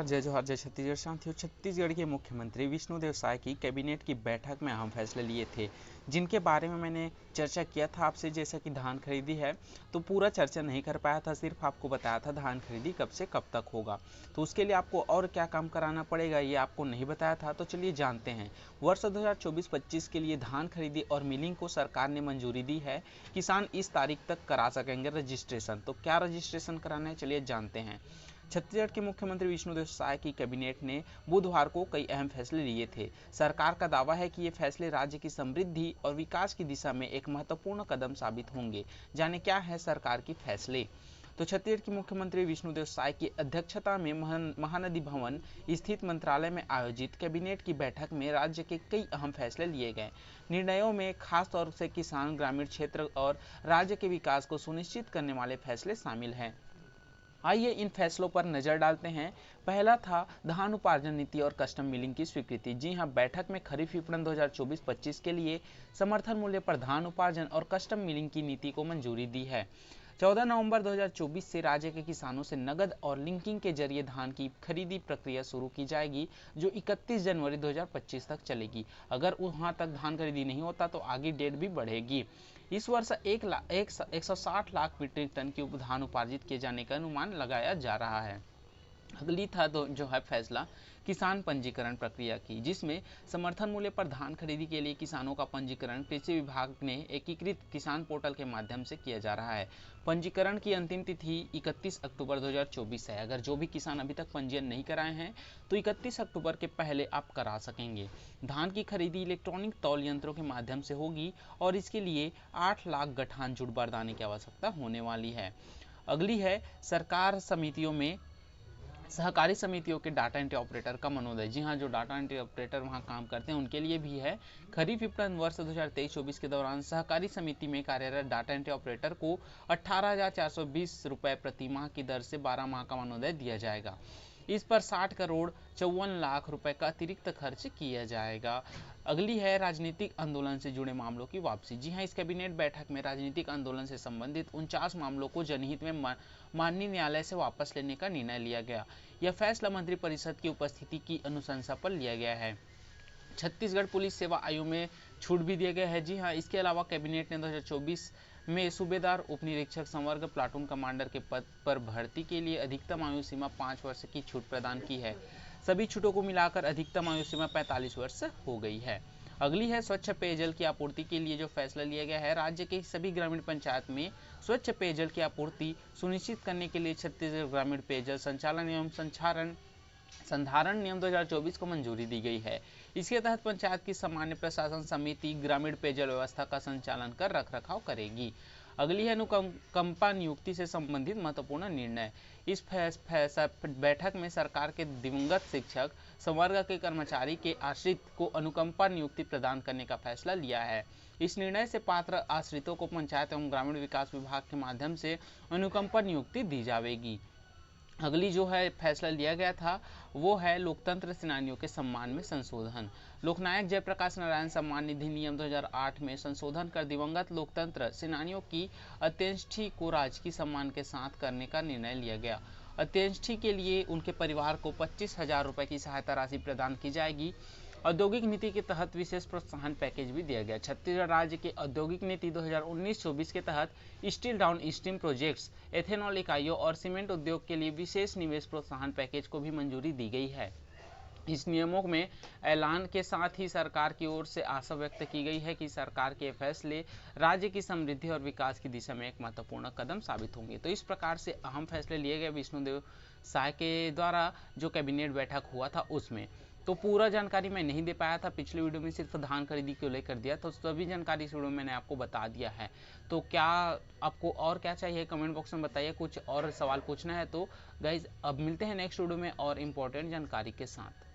जय जोहार जय छत्तीसगढ़ साथियों। छत्तीसगढ़ के मुख्यमंत्री विष्णुदेव साय की कैबिनेट की बैठक में अहम फैसले लिए थे, जिनके बारे में मैंने चर्चा किया था आपसे। जैसा कि धान खरीदी है तो पूरा चर्चा नहीं कर पाया था, सिर्फ आपको बताया था धान खरीदी कब से कब तक होगा। तो उसके लिए आपको और क्या काम कराना पड़ेगा ये आपको नहीं बताया था। तो चलिए जानते हैं। वर्ष 2024-25 के लिए धान खरीदी और मिलिंग को सरकार ने मंजूरी दी है। किसान इस तारीख तक करा सकेंगे रजिस्ट्रेशन। तो क्या रजिस्ट्रेशन कराना है, चलिए जानते हैं। छत्तीसगढ़ के मुख्यमंत्री विष्णुदेव साय की कैबिनेट ने बुधवार को कई अहम फैसले लिए थे। सरकार का दावा है कि ये फैसले राज्य की समृद्धि और विकास की दिशा में एक महत्वपूर्ण कदम साबित होंगे। जाने क्या है सरकार की फैसले। तो छत्तीसगढ़ के मुख्यमंत्री विष्णुदेव साय की अध्यक्षता में महानदी भवन स्थित मंत्रालय में आयोजित कैबिनेट की बैठक में राज्य के कई अहम फैसले लिए गए। निर्णयों में खास तौर से किसान, ग्रामीण क्षेत्र और राज्य के विकास को सुनिश्चित करने वाले फैसले शामिल हैं। आइए इन फैसलों पर नजर डालते हैं। पहला था धान उपार्जन नीति और कस्टम मिलिंग की स्वीकृति। जी हां, बैठक में खरीफ विपणन 2024-25 के लिए समर्थन मूल्य पर धान उपार्जन और कस्टम मिलिंग की नीति को मंजूरी दी है। 14 नवंबर 2024 से राज्य के किसानों से नगद और लिंकिंग के जरिए धान की खरीदी प्रक्रिया शुरू की जाएगी, जो 31 जनवरी 2025 तक चलेगी। अगर वहां तक धान खरीदी नहीं होता तो आगे डेट भी बढ़ेगी। इस वर्ष 160 लाख मीट्रिक टन की धान उपार्जित किए जाने का अनुमान लगाया जा रहा है। अगली था जो है फैसला किसान पंजीकरण प्रक्रिया की, जिसमें समर्थन मूल्य पर धान खरीदी के लिए किसानों का पंजीकरण कृषि विभाग ने एकीकृत किसान पोर्टल के माध्यम से किया जा रहा है। पंजीकरण की अंतिम तिथि 31 अक्टूबर 2024 है। अगर जो भी किसान अभी तक पंजीयन नहीं कराए हैं तो 31 अक्टूबर के पहले आप करा सकेंगे। धान की खरीदी इलेक्ट्रॉनिक तौल यंत्रों के माध्यम से होगी और इसके लिए 8 लाख गठान जुट बारदाने की आवश्यकता होने वाली है। अगली है सरकार समितियों में सहकारी समितियों के डाटा एंट्री ऑपरेटर का मनोदय। जी हाँ, जो डाटा एंट्री ऑपरेटर वहाँ काम करते हैं उनके लिए भी है। खरीफ विपणन वर्ष 2023-24 के दौरान सहकारी समिति में कार्यरत डाटा एंट्री ऑपरेटर को 18,420 रुपये प्रति माह की दर से 12 माह का मनोदय दिया जाएगा। इस पर 60 करोड़ 54 लाख रुपए का अतिरिक्त खर्च किया जाएगा। अगली है राजनीतिक आंदोलन से जुड़े मामलों की वापसी। जी हां, इस कैबिनेट बैठक में राजनीतिक आंदोलन से संबंधित 49 मामलों को जनहित में माननीय न्यायालय से वापस लेने का निर्णय लिया गया। यह फैसला मंत्रिपरिषद की उपस्थिति की अनुशंसा पर लिया गया है। छत्तीसगढ़ पुलिस सेवा आयु में छूट भी दिया गया है। जी हाँ, इसके अलावा कैबिनेट ने 2024 में सूबेदार, उप निरीक्षक, संवर्ग, प्लाटून कमांडर के पद पर भर्ती के लिए अधिकतम आयु सीमा 5 वर्ष की छूट प्रदान की है। सभी छूटों को मिलाकर अधिकतम आयु सीमा 45 वर्ष हो गई है। अगली है स्वच्छ पेयजल की आपूर्ति के लिए जो फैसला लिया गया है। राज्य के सभी ग्रामीण पंचायत में स्वच्छ पेयजल की आपूर्ति सुनिश्चित करने के लिए छत्तीसगढ़ ग्रामीण पेयजल संचालन एवं संधारण नियम 2024 को मंजूरी दी गई है। इसके तहत पंचायत की सामान्य प्रशासन समिति ग्रामीण पेयजल व्यवस्था का संचालन कर रखरखाव करेगी। अगली है अनुकंपा नियुक्ति से संबंधित महत्वपूर्ण निर्णय। इस बैठक में सरकार के दिवंगत शिक्षक संवर्ग के कर्मचारी के आश्रित को अनुकंपा नियुक्ति प्रदान करने का फैसला लिया है। इस निर्णय से पात्र आश्रितों को पंचायत एवं ग्रामीण विकास विभाग के माध्यम से अनुकंपा नियुक्ति दी जाएगी। अगली जो है फैसला लिया गया था वो है लोकतंत्र सेनानियों के सम्मान में संशोधन। लोकनायक जयप्रकाश नारायण सम्मान निधि नियम 2008 में संशोधन कर दिवंगत लोकतंत्र सेनानियों की अंत्येष्टि को राजकीय सम्मान के साथ करने का निर्णय लिया गया। अंत्येष्टि के लिए उनके परिवार को 25,000 रुपये की सहायता राशि प्रदान की जाएगी। औद्योगिक नीति के तहत विशेष प्रोत्साहन पैकेज भी दिया गया। छत्तीसगढ़ राज्य के औद्योगिक नीति 2019-24 के तहत steel down stream projects, ethanol इकाइयों और सीमेंट उद्योग के लिए विशेष निवेश प्रोत्साहन पैकेज को भी मंजूरी दी गई है। इस नियमों में ऐलान के साथ ही सरकार की ओर से आशा व्यक्त की गई है कि सरकार के फैसले राज्य की समृद्धि और विकास की दिशा में एक महत्वपूर्ण कदम साबित होंगे। तो इस प्रकार से अहम फैसले लिए गए विष्णुदेव साय के द्वारा जो कैबिनेट बैठक हुआ था उसमें। तो पूरा जानकारी मैं नहीं दे पाया था, पिछले वीडियो में सिर्फ धान खरीदी को लेकर दिया, तो सभी जानकारी इस वीडियो में मैंने आपको बता दिया है। तो क्या आपको और क्या चाहिए कमेंट बॉक्स में बताइए। कुछ और सवाल पूछना है तो गाइज अब मिलते हैं नेक्स्ट वीडियो में और इम्पोर्टेंट जानकारी के साथ।